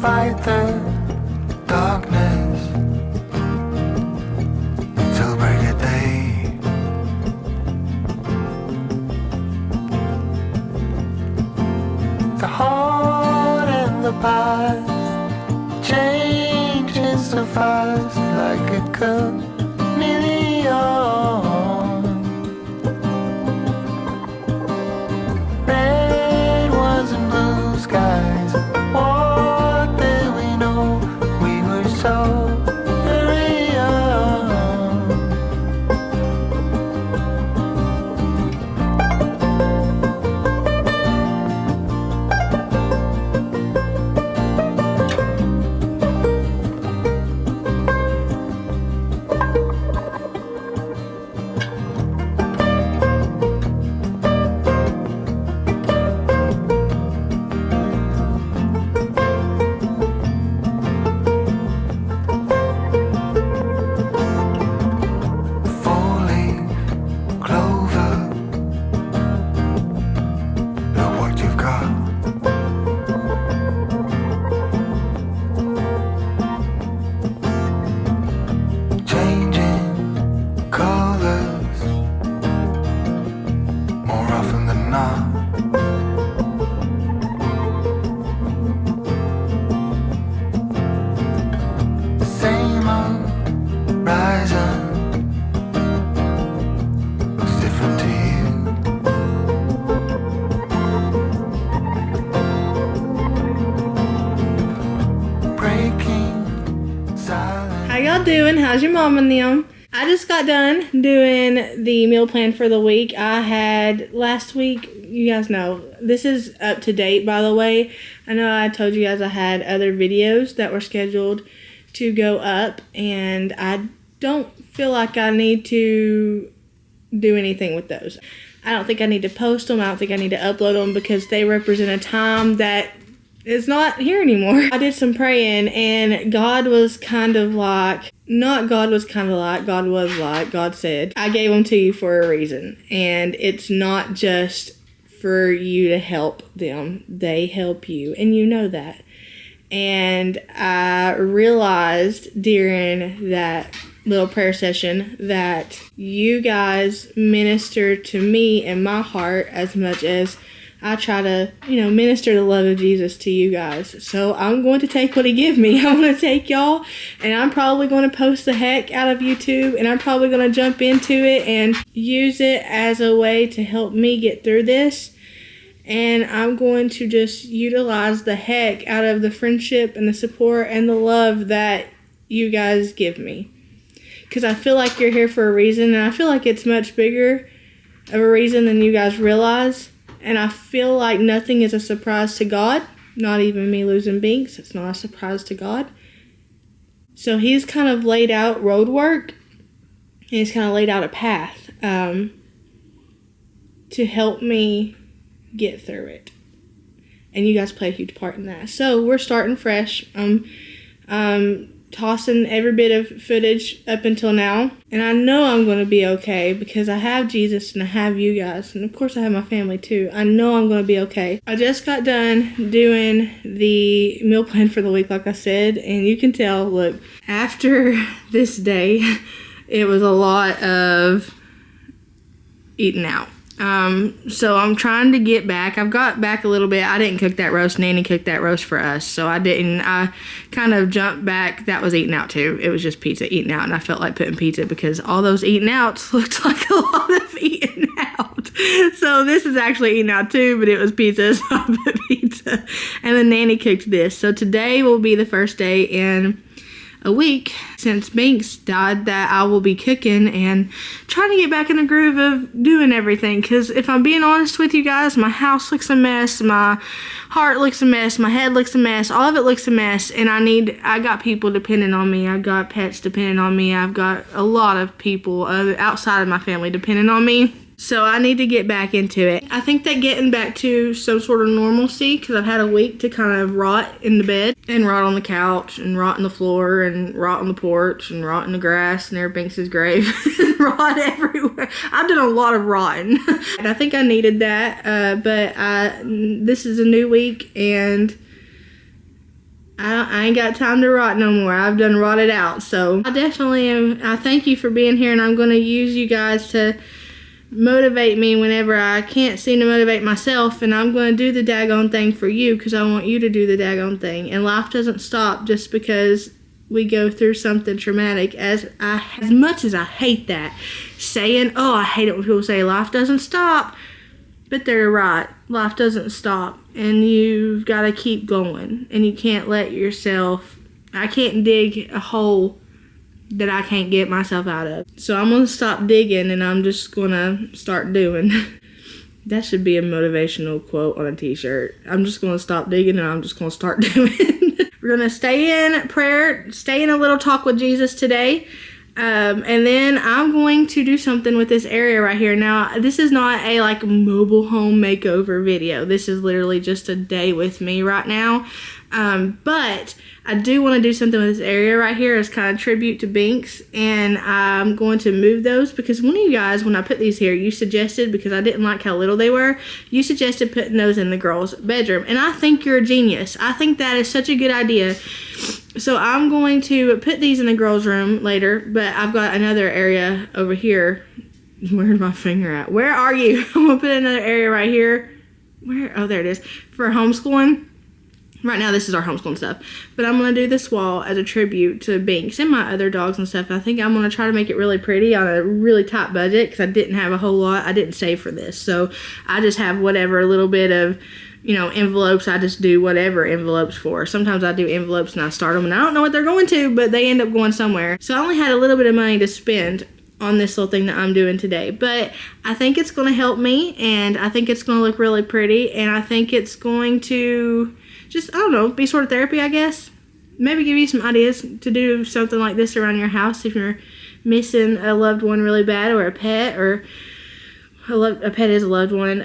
fight the darkness till break of day. The heart and the past changes so fast, like a chameleon. Red ones and blue skies, what did we know? We were so very young. Four-leaf clover, look what you've got. Changing colors more often than not. Same old horizon looks different to you. Breaking silence. How y'all doing? How's your mom and them? I just got done doing the meal plan for the week. I had last week, you guys know, this is up to date, by the way. I know I told you guys I had other videos that were scheduled to go up, and I don't feel like I need to do anything with those. I don't think I need to post them. I don't think I need to upload them because they represent a time that is not here anymore. I did some praying, and God was kind of like, God was like, God said, I gave them to you for a reason. And it's not just for you to help them. They help you, and you know that. And I realized during that little prayer session that you guys minister to me and my heart as much as I try to, minister the love of Jesus to you guys. So I'm going to take what he give me. I'm going to take y'all, and I'm probably going to post the heck out of YouTube, and I'm probably going to jump into it and use it as a way to help me get through this. And I'm going to just utilize the heck out of the friendship and the support and the love that you guys give me. Because I feel like you're here for a reason, and I feel like it's much bigger of a reason than you guys realize. And I feel like nothing is a surprise to God. Not even me losing Binks. It's not a surprise to God. So he's kind of laid out road work. And he's kind of laid out a path to help me get through it. And you guys play a huge part in that. So we're starting fresh. I'm tossing every bit of footage up until now. And I know I'm going to be okay because I have Jesus and I have you guys. And of course I have my family too. I know I'm going to be okay. I just got done doing the meal plan for the week, like I said. And you can tell, look, after this day, it was a lot of eating out. So I'm trying to get back. I've got back a little bit. I didn't cook that roast. Nanny cooked that roast for us. So I didn't. I kind of jumped back. That was eating out too. It was just pizza eating out. And I felt like putting pizza because all those eating outs looked like a lot of eating out. So this is actually eating out too, but it was pizza. So I put pizza. And then Nanny cooked this. So today will be the first day in a week since Binks died that I will be cooking and trying to get back in the groove of doing everything. Because if I'm being honest with you guys, my house looks a mess, my heart looks a mess, my head looks a mess, all of it looks a mess, and I got people depending on me. I've got pets depending on me. I've got a lot of people outside of my family depending on me. So I need to get back into it. I think that getting back to some sort of normalcy, because I've had a week to kind of rot in the bed and rot on the couch and rot on the floor and rot on the porch and rot in the grass near Binks' grave and rot everywhere. I've done a lot of rotting. And I think I needed that, but this is a new week and I ain't got time to rot no more. I've done rotted out. So I definitely am. I thank you for being here, and I'm going to use you guys to motivate me whenever I can't seem to motivate myself, and I'm going to do the daggone thing for you because I want you to do the daggone thing. And life doesn't stop just because we go through something traumatic. As much as I hate that saying, I hate it when people say life doesn't stop, but they're right. Life doesn't stop, and you've got to keep going, and you can't let yourself, I can't dig a hole that I can't get myself out of. So I'm going to stop digging, and I'm just going to start doing. That should be a motivational quote on a t-shirt. I'm just going to stop digging, and I'm just going to start doing. We're going to stay in prayer, stay in a little talk with Jesus today. And then I'm going to do something with this area right here. Now, this is not a mobile home makeover video. This is literally just a day with me right now. But I do want to do something with this area right here as kind of tribute to Binks, and I'm going to move those because one of you guys, when I put these here, you suggested, because I didn't like how little they were, you suggested putting those in the girls' bedroom, and I think you're a genius. I think that is such a good idea. So I'm going to put these in the girls' room later, but I've got another area over here. Where's my finger at? Where are you? I'm going to put another area right here. Where? Oh, there it is. For homeschooling. Right now, this is our homeschooling stuff. But I'm going to do this wall as a tribute to Binks and my other dogs and stuff. I think I'm going to try to make it really pretty on a really tight budget because I didn't have a whole lot. I didn't save for this. So I just have whatever, a little bit of, envelopes. I just do whatever envelopes for. Sometimes I do envelopes and I start them and I don't know what they're going to, but they end up going somewhere. So I only had a little bit of money to spend on this little thing that I'm doing today, but I think it's going to help me, and I think it's going to look really pretty, and I think it's going to just, I don't know, be sort of therapy, I guess. Maybe give you some ideas to do something like this around your house if you're missing a loved one really bad, or a pet, or a pet is a loved one.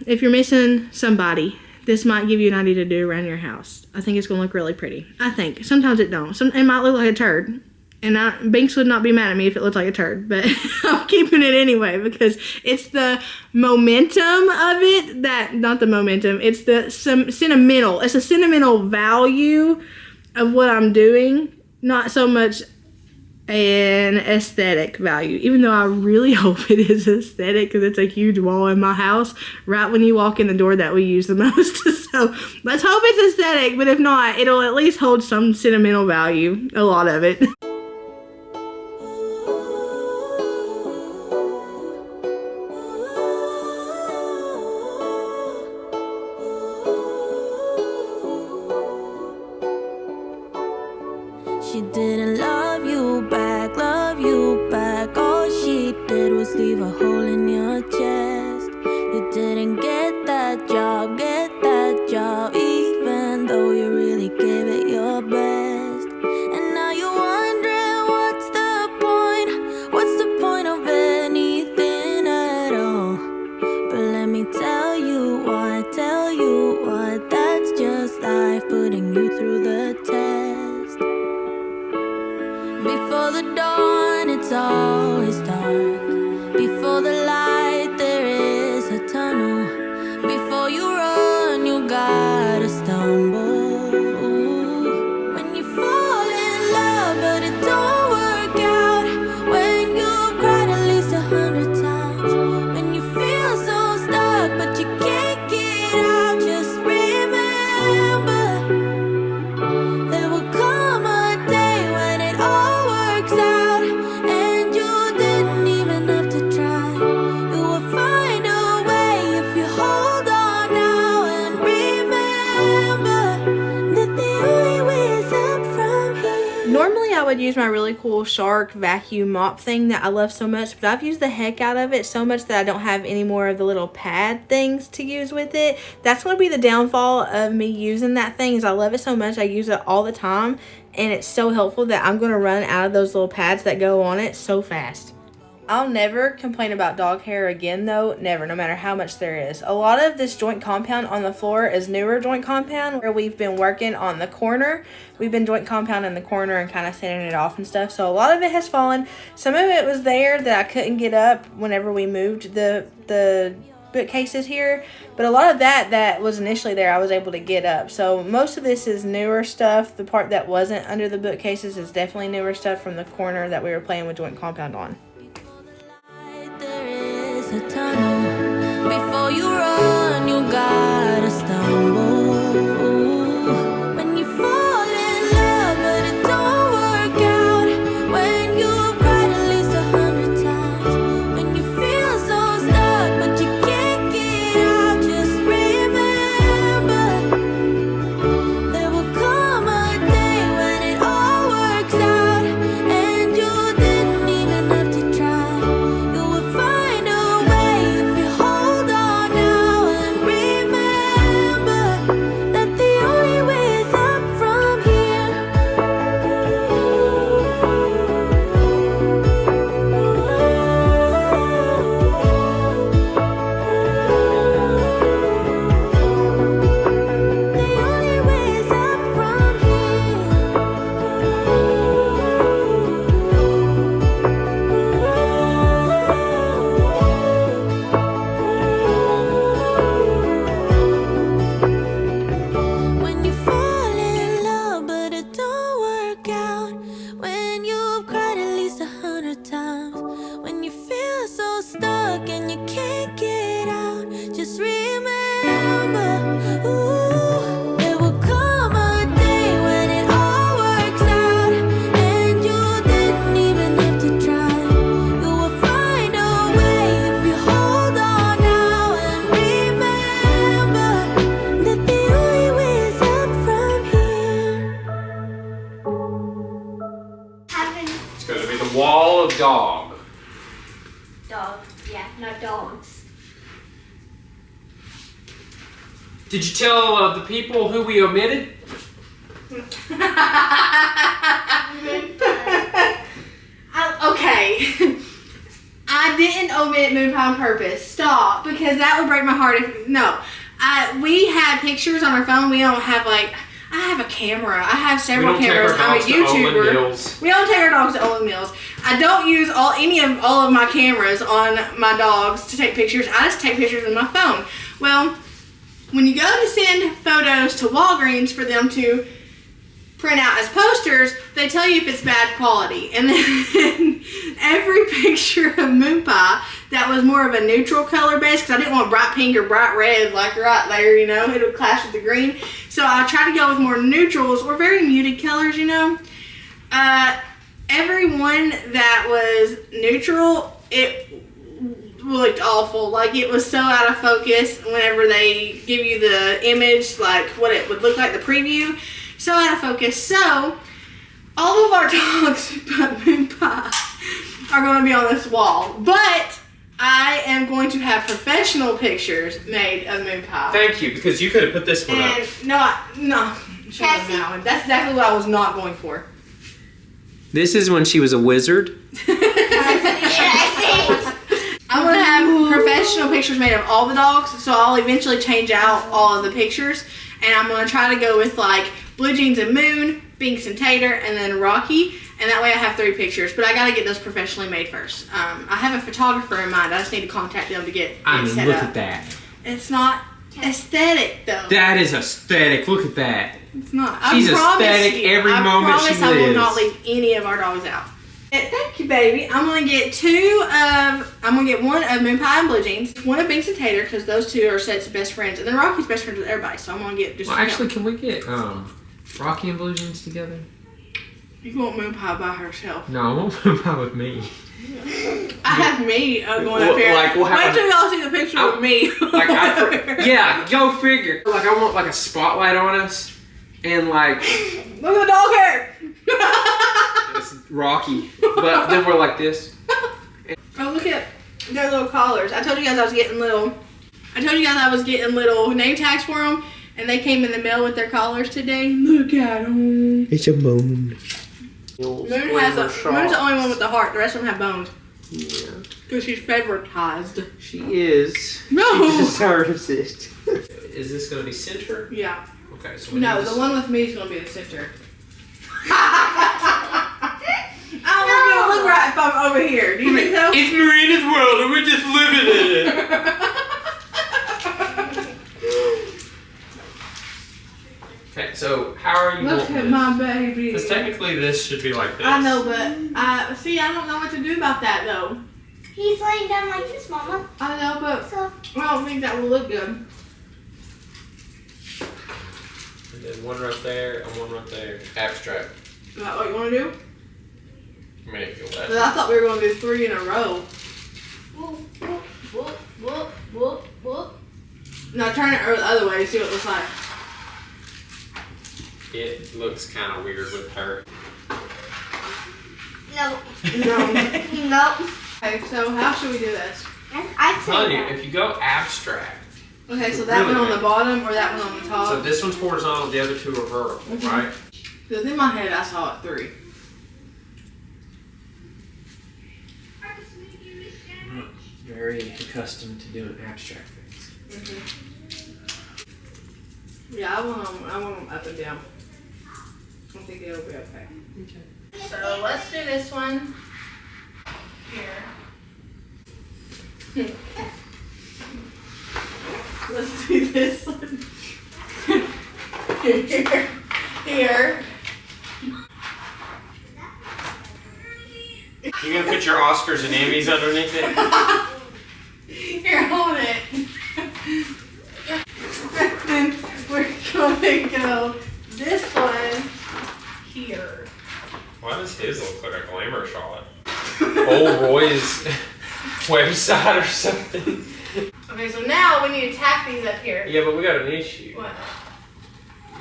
If you're missing somebody, this might give you an idea to do around your house. I think it's going to look really pretty. I think. Sometimes it don't. It might look like a turd. And Binks would not be mad at me if it looked like a turd. But I'm keeping it anyway because it's the momentum of it that, not the momentum, it's the sentimental. It's a sentimental value of what I'm doing. Not so much an aesthetic value, even though I really hope it is aesthetic because it's a huge wall in my house right when you walk in the door that we use the most. So let's hope it's aesthetic, but if not, it'll at least hold some sentimental value, a lot of it. She didn't love you back, all she did was leave a hole in your chest. You didn't get that job, even though you really gave it your best. And now you're wondering what's the point of anything at all. But let me tell you what, that's just life putting you through the test. Before the dawn, it's always dark. Before the light, there is a tunnel. Before you run, you gotta stumble. When you fall in love, but it don't work out. When you've cried at least 100 times. When you feel so stuck, but you can't get out. Just remember, there will come a day when it all works out, and you didn't even have to try. You will find a way if you hold on now, and remember that the only way is up from here. Normally I would use my really cool Shark vacuum mop thing that I love so much, but I've used the heck out of it so much that I don't have any more of the little pad things to use with it. That's going to be the downfall of me using that thing, is I love it so much. I use it all the time, and it's so helpful that I'm going to run out of those little pads that go on it so fast. I'll never complain about dog hair again though, never, no matter how much there is. A lot of this joint compound on the floor is newer joint compound where we've been working on the corner. We've been joint compound in the corner and kind of sanding it off and stuff. So a lot of it has fallen. Some of it was there that I couldn't get up whenever we moved the bookcases here, but a lot of that was initially there I was able to get up. So most of this is newer stuff. The part that wasn't under the bookcases is definitely newer stuff from the corner that we were playing with joint compound on. There is a tunnel. Before you run, you gotta stumble. When you fall in love, but it don't work out. When you've cried at least 100 times. When you feel so stuck, but you can't get out. Just remember, there will come a day when it all works out, and you didn't even have to try. You will find a way if you hold on now, and remember that the only way is up from here. The only way is up from When you fall in love, but it don't work out. When you've cried at least 100 times. When you feel so stuck and you can't get out. Just remember, ooh, there will come a day when it all works out, and you didn't even have to try. You will find a way if you hold on now, and remember that the only way is up from here. It's going to be the wall of dog. Dog. Yeah, no dogs. Did you tell the people who we omitted? Okay. I didn't omit Moon Pie on purpose. Stop, because that would break my heart. We had pictures on our phone. We don't have I have a camera. I have several We don't take cameras. our I'm a dogs to Olin YouTuber. Mills. We don't take our dogs to Olin Mills. I don't use all of my cameras on my dogs to take pictures. I just take pictures with my phone. Well, when you go to send photos to Walgreens for them to print out as posters, they tell you if it's bad quality. And then every picture of Moon Pie that was more of a neutral color base, because I didn't want bright pink or bright red like right there, you know, it would clash with the green. So I tried to go with more neutrals or very muted colors, you know. Every one that was neutral, it looked awful. Like, it was so out of focus whenever they give you the image, like what it would look like, the preview. So out of focus. So all of our dogs but Moon Pie are going to be on this wall. But I am going to have professional pictures made of Moon Pie. Thank you, because you could have put this one up. And no. That's exactly what I was not going for. This is when she was a wizard. I'm going to have professional pictures made of all the dogs, so I'll eventually change out all of the pictures, and I'm going to try to go with like Blue Jeans and Moon, Binks and Tater, and then Rocky, and that way I have 3 pictures, but I got to get those professionally made first. I have a photographer in mind. I just need to contact them to get it set look up. at that. It's not aesthetic, though. That is aesthetic. Look at that. It's not. She's I promise aesthetic you, every moment she I promise I will lives. not leave any of our dogs out. Thank you, baby. I'm gonna get one of Moon Pie and Blue Jeans, one of Binks and Tater, because those 2 are sets of best friends, and then Rocky's best friends with everybody. So I'm gonna get just. Well, actually, can we get Rocky and Blue Jeans together? You want Moon Pie by herself? No, I want Moon Pie with me. I have me going up here. Like, we'll have wait till y'all see the picture of me. Yeah, go figure. Like, I want like a spotlight on us, and like Look at the dog hair. it's Rocky, but then we're like this. Oh, look at their little collars. I told you guys I was getting little name tags for them, and they came in the mail with their collars today. Look at them. It's a moon. Moon's the only one with the heart. The rest of them have bones. Yeah. Because she's favoritized. She is. No. She deserves it. Is this gonna be center? Yeah. Okay, so No, the one with me is going to be the center. I don't want it to look right if I'm over here. Do you think so? It's Merina's world and we're just living in it. Okay, so how are you Look wanting at this? my baby. Because technically this should be like this. I know, but see, I don't know what to do about that though. He's laying down like this, Mama. I know, but So, I don't think that will look good. And then one right there and one right there. Abstract. Is that what you want to do? I mean, if you'll let But I thought we were going to do 3 in a row. whoop, whoop, whoop, whoop, whoop, whoop. Now turn it the other way to see what it looks like. It looks kind of weird with her. No. No. No. Okay, so how should we do this? I I'm telling you, that. if you go abstract. Okay, so that Really one on good. the bottom or that one on the top? So this one's horizontal, the other two are vertical, Mhm. right? Because in my head I saw it 3. I'm not very accustomed to doing abstract things. Yeah, I want them up and down. I think it'll be okay. Okay. So let's do this one here. Let's do this one here. Here. You gonna put your Oscars and Emmys underneath it? Here, hold it. Then we're gonna go this one here. Why does his look like a glamour shot? Old Roy's website or something. Okay, so now we need to tack these up here. Yeah, but we got an issue. What?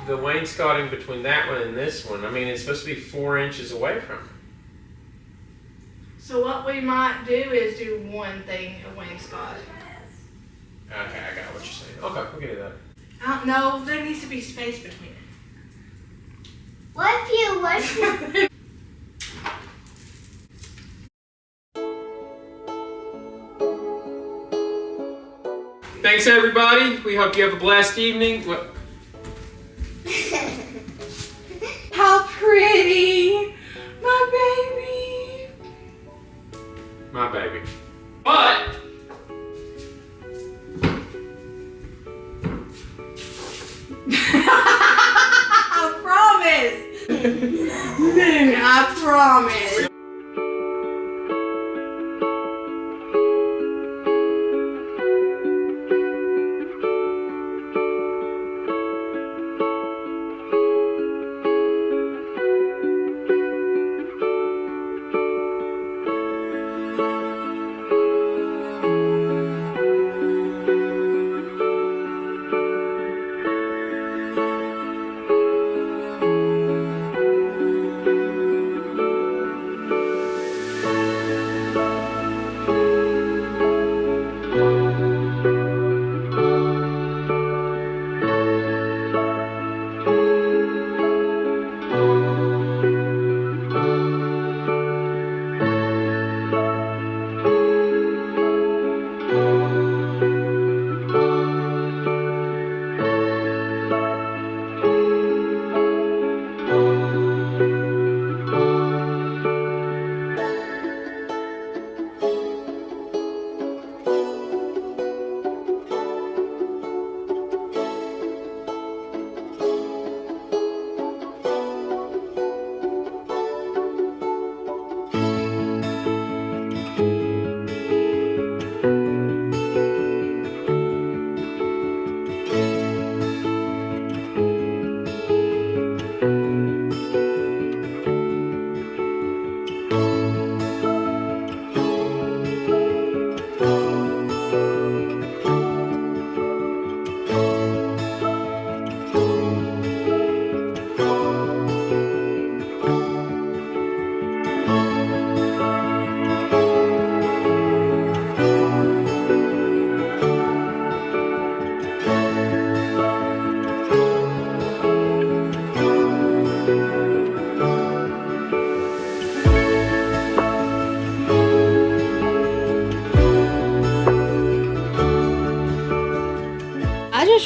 The wainscoting between that one and this one, I mean, it's supposed to be 4 inches away from it. So what we might do is do one thing of wainscot. Okay, I got what you're saying. Okay, we can do that. I don't know, there needs to be space between it. What if you? Thanks, everybody. We hope you have a blessed evening. What? How pretty! My baby! My baby. But I promise! I promise!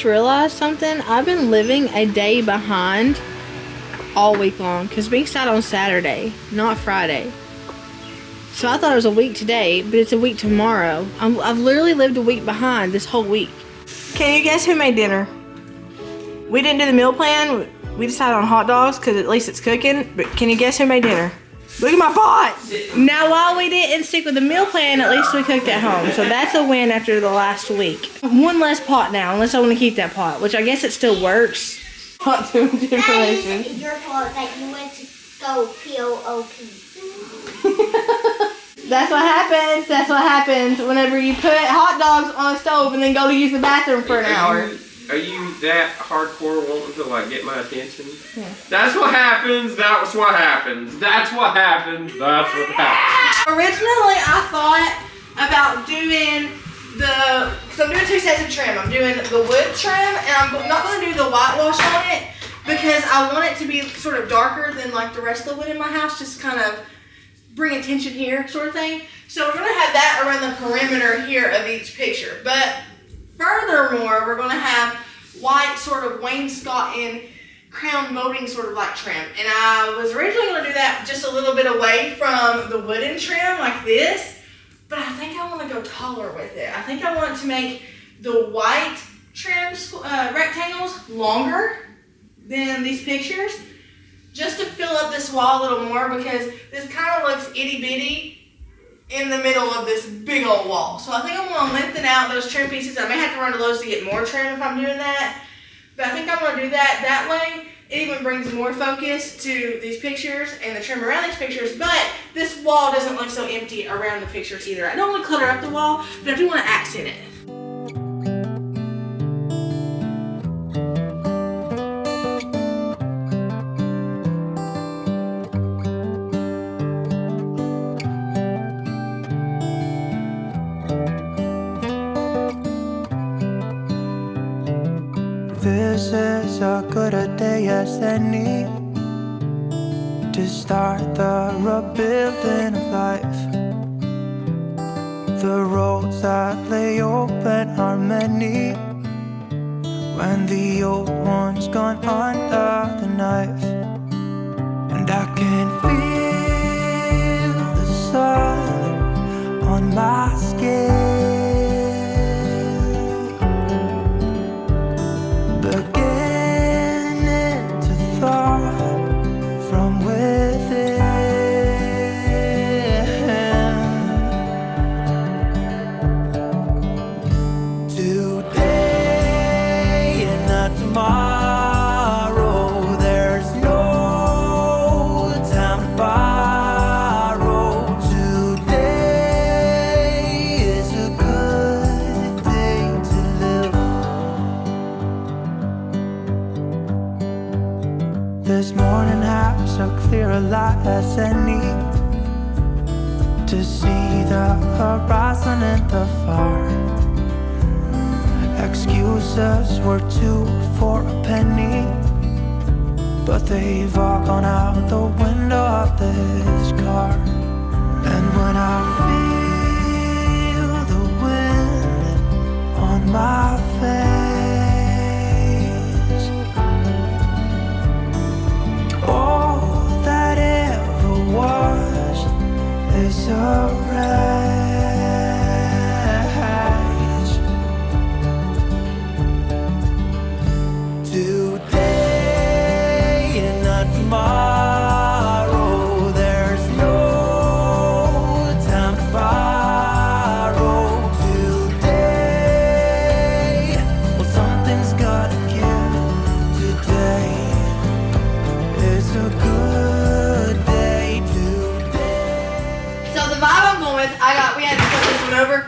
just realized something. I've been living a day behind all week long because we start on Saturday, not Friday. So I thought it was a week today, but it's a week tomorrow. I've literally lived a week behind this whole week. Can you guess who made dinner? We didn't do the meal plan. we decided on hot dogs because at least it's cooking. But can you guess who made dinner? Look at my pot. Now, while we didn't stick with the meal plan, at least we cooked at home. So that's a win after the last week. One less pot now, unless I want to keep that pot, which I guess it still works. Not too much information. That is your fault that you went to go P-O-O-P. That's what happens. That's what happens whenever you put hot dogs on a stove and then go to use the bathroom for an hour. Are you that hardcore wanting to like get my attention? Yeah. That's what happens. That's what happens. That's what happens. That's what happens. Originally, I thought about doing so I'm doing 2 sets of trim. I'm doing the wood trim, and I'm not going to do the whitewash on it because I want it to be sort of darker than like the rest of the wood in my house, just kind of bring attention here sort of thing. So we're going to have that around the perimeter here of each picture. But furthermore, we're going to have white sort of wainscoting crown molding sort of like trim. And I was originally going to do that just a little bit away from the wooden trim like this. But I think I want to go taller with it. I think I want to make the white trim rectangles longer than these pictures, just to fill up this wall a little more, because this kind of looks itty bitty in the middle of this big old wall. So I think I'm going to lengthen out those trim pieces. I may have to run to Lowe's to get more trim if I'm doing that, but I think I'm going to do that that way. It even brings more focus to these pictures and the trim around these pictures, but this wall doesn't look so empty around the pictures either. I don't want to clutter up the wall, but I do want to accent it. This is a good a day as any to start the rebuilding of life. The roads that lay open are many when the old one's gone under the knife. And I can feel the sun on my skin, beginning to thaw from within. Today and not tomorrow, there's no time to borrow. Today is a good day to live. This morning has so clear a light as any to see the horizon in the far. Excuses were 2 for a penny, but they've all gone out the window of this car. And when I feel the wind on my face, all that ever was is a wreck. Today and not tomorrow, there's no time to borrow. Today, well, something's gotta give. Today is a good day. Today. So the vibe I'm going with, we had to flip this one over.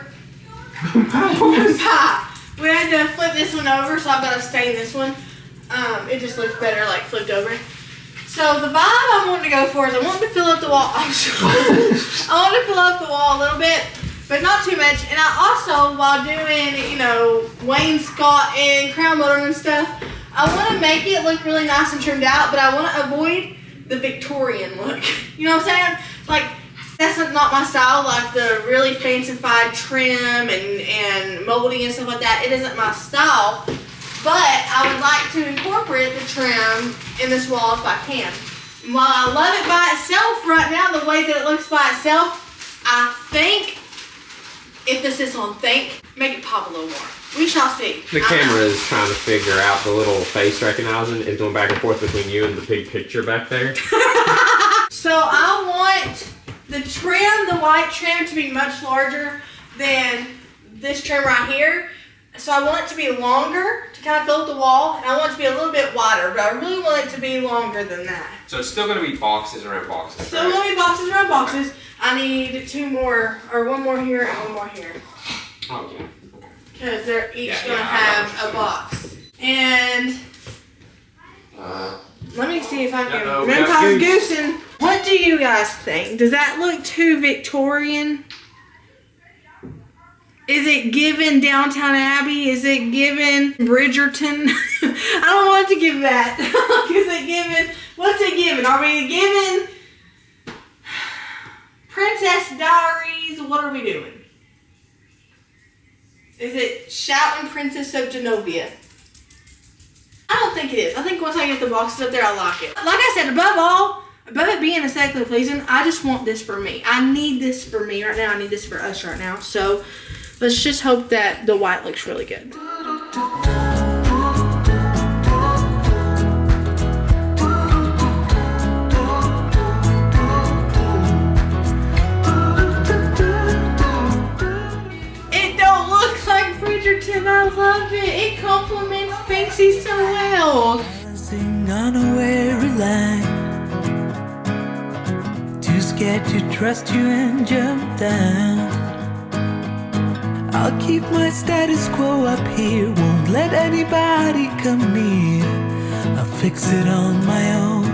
We had to flip this one over, so I've got to stain this one. It just looks better like flipped over. So the vibe I want to go for is I want to fill up the wall. I want to fill up the wall a little bit, but not too much. And I also, while doing, wainscot and crown molding and stuff, I want to make it look really nice and trimmed out, but I want to avoid the Victorian look. You know what I'm saying? Like, that's not my style, like the really fancified trim and molding and stuff like that. It isn't my style, but I would like to incorporate the trim in this wall if I can. And while I love it by itself right now, the way that it looks by itself, I think, if this is on think, make it pop a little more. We shall see. The camera is trying to figure out the little face recognizing is going back and forth between you and the big picture back there. So I want the trim, the white trim, to be much larger than this trim right here. So I want it to be longer to kind of fill up the wall, and I want it to be a little bit wider, but I really want it to be longer than that. So it's still going to be boxes around boxes. Still going to be boxes around boxes. I need two more, or one more here and one more here. Okay. Because they're each going to have a box. And let me see if I can Grandpa's goosing. What do you guys think? Does that look too Victorian? Is it given Downtown Abbey? Is it given Bridgerton? I don't want to give that. Is it given? What's it given? Are we giving Princess Diaries? What are we doing? Is it Shouting Princess of Genovia? I don't think it is. I think once I get the boxes up there, I like it. Like I said, above it being aesthetically pleasing, I just want this for me. I need this for me right now. I need this for us right now. So let's just hope that the white looks really good. I love it. It complements Pinksy so well. Balancing on a weary line. Too scared to trust you and jump down. I'll keep my status quo up here. Won't let anybody come near. I'll fix it on my own.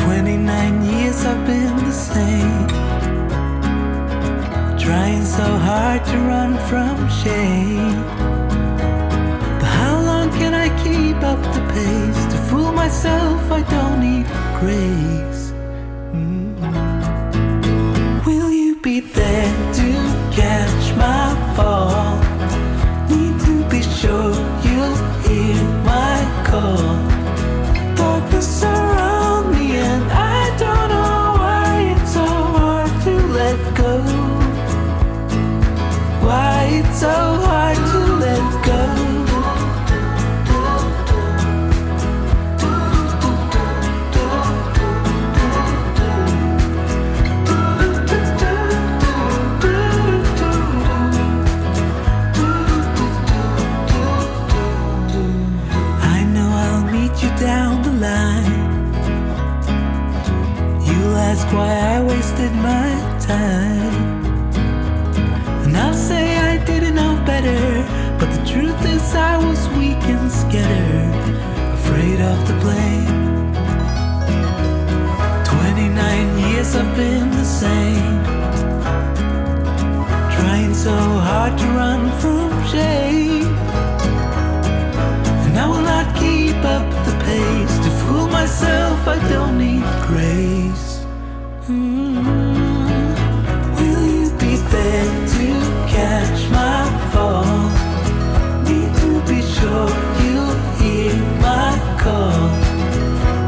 29 years I've been the same. Trying so hard to run from shame. But how long can I keep up the pace? To fool myself I don't need grace. Will you be there to catch my fall? Need to be sure you'll hear my call. Darkness surround me and I don't know why it's so hard to let go. Why it's so hard to let go. I know I'll meet you down the line. You'll ask why I wasted my time. And I'll say I didn't know better, but the truth is I was weak and scattered, afraid of the blame. 29 years I've been the same, trying so hard to run from shame. And I will not keep up the pace. To fool myself I don't need grace. Will you be there to catch my fall? Need to be sure you'll hear my call.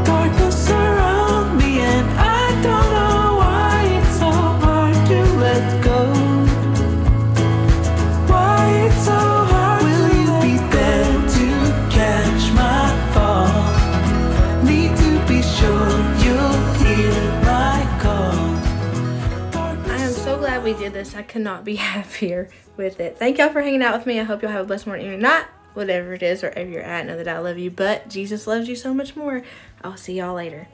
Darkness surround me and I don't know why it's so hard to let go. Why it's so hard. Will you be there to catch my fall? Need to be sure you'll hear my call. I am so glad we did this. I could not be happier with it. Thank y'all for hanging out with me. I hope y'all have a blessed morning, evening, night, whatever it is, wherever you're at. Know that I love you, but Jesus loves you so much more. I'll see y'all later.